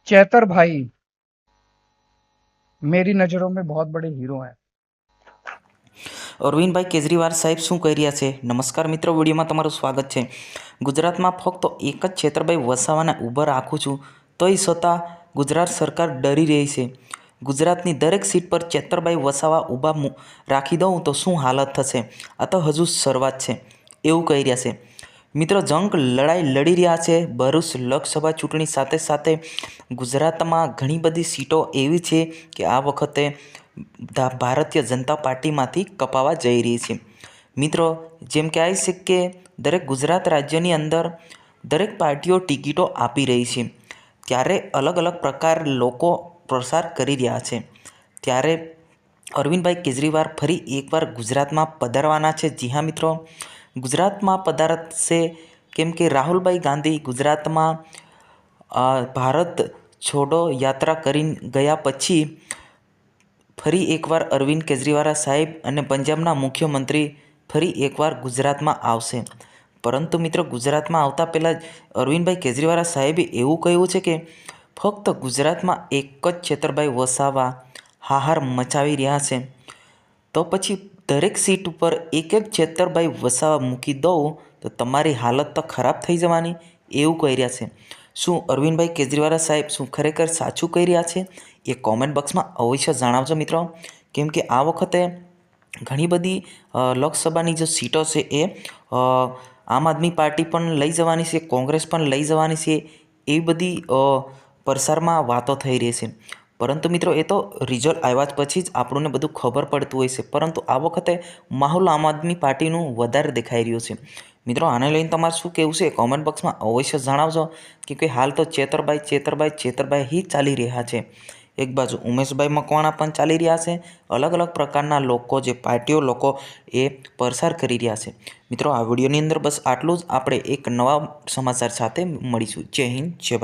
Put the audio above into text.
चैतर भाई मेरी नज़रों में बहुत बड़े हीरो हैं। અરવિંદભાઈ કેજરીવાલ સાહેબ શું કહી રહ્યા છે? નમસ્કાર મિત્રો, વિડીયોમાં તમારું સ્વાગત છે. ગુજરાતમાં ફક્ત એક જ છેતરભાઈ વસાવાને ઊભા રાખું છું તોય છતાં ગુજરાત સરકાર ડરી રહી છે. ગુજરાતની દરેક સીટ પર છેતરભાઈ વસાવા ઊભા રાખી દઉં તો શું હાલત થશે? આ તો હજુ શરૂઆત છે એવું કહી રહ્યા છે. મિત્રો, જંગ લડાઈ લડી રહ્યા છે. ભરૂચ લોકસભા ચૂંટણી સાથે સાથે ગુજરાતમાં ઘણી બધી સીટો એવી છે કે આ વખતે ભારતીય જનતા પાર્ટીમાંથી કપાવા જઈ રહી છે. મિત્રો, જેમ કે આવી છે કે દરેક ગુજરાત રાજ્યની અંદર દરેક પાર્ટીઓ ટિકિટો આપી રહી છે, ત્યારે અલગ અલગ પ્રકાર લોકો પ્રસાર કરી રહ્યા છે. ત્યારે અરવિંદભાઈ કેજરીવાલ ફરી એકવાર ગુજરાતમાં પધારવાના છે. જી હા મિત્રો, ગુજરાતમાં પધારશે કેમ કે રાહુલભાઈ ગાંધી ગુજરાતમાં ભારત છોડો યાત્રા કરી ગયા પછી ફરી એકવાર અરવિંદ કેજરીવાલ સાહેબ અને પંજાબના મુખ્યમંત્રી ફરી એકવાર ગુજરાતમાં આવશે. પરંતુ મિત્રો, ગુજરાતમાં આવતા પહેલાં જ અરવિંદભાઈ કેજરીવાલ સાહેબે એવું કહ્યું છે કે ફક્ત ગુજરાતમાં એક જ છેતરભાઈ વસાવા હાહાર મચાવી રહ્યા છે, તો પછી દરેક સીટ ઉપર એક એક છેતરભાઈ વસાવા મૂકી દઉં તો તમારી હાલત તો ખરાબ થઈ જવાની એવું કહી રહ્યા છે. શું અરવિંદભાઈ કેજરીવાલ સાહેબ શું ખરેખર સાચું કહી રહ્યા છે? એ કોમેન્ટ બોક્સમાં અવશ્ય જણાવજો મિત્રો. કેમ કે આ વખતે ઘણી બધી લોકસભાની જે સીટો છે એ આમ આદમી પાર્ટી પણ લઈ જવાની છે, કોંગ્રેસ પણ લઈ જવાની છે, એવી બધી પ્રસારમાં વાતો થઈ રહી છે. પરંતુ મિત્રો, એ તો રિઝલ્ટ આવ્યા પછી જ આપણને બધું ખબર પડતું હોય છે. પરંતુ આ વખતે માહોલ આમ આદમી પાર્ટીનું વધારે દેખાઈ રહ્યું છે. મિત્રો, આને લઈને તમારે શું કહેવું છે કોમેન્ટ બોક્સમાં અવશ્ય જણાવજો. કે હાલ તો છેતરભાઈ જ ચાલી રહ્યા છે. એક બાજુ ઉમેશભાઈ મકવાણા પણ ચાલી રહ્યા છે. અલગ અલગ પ્રકારના લોકો, જે પાર્ટીઓ લોકો એ પ્રસાર કરી રહ્યા છે. મિત્રો, આ વિડીયોની અંદર બસ આટલું જ. આપણે એક નવા સમાચાર સાથે મળીશું. જય હિન્દ, જય ભારત.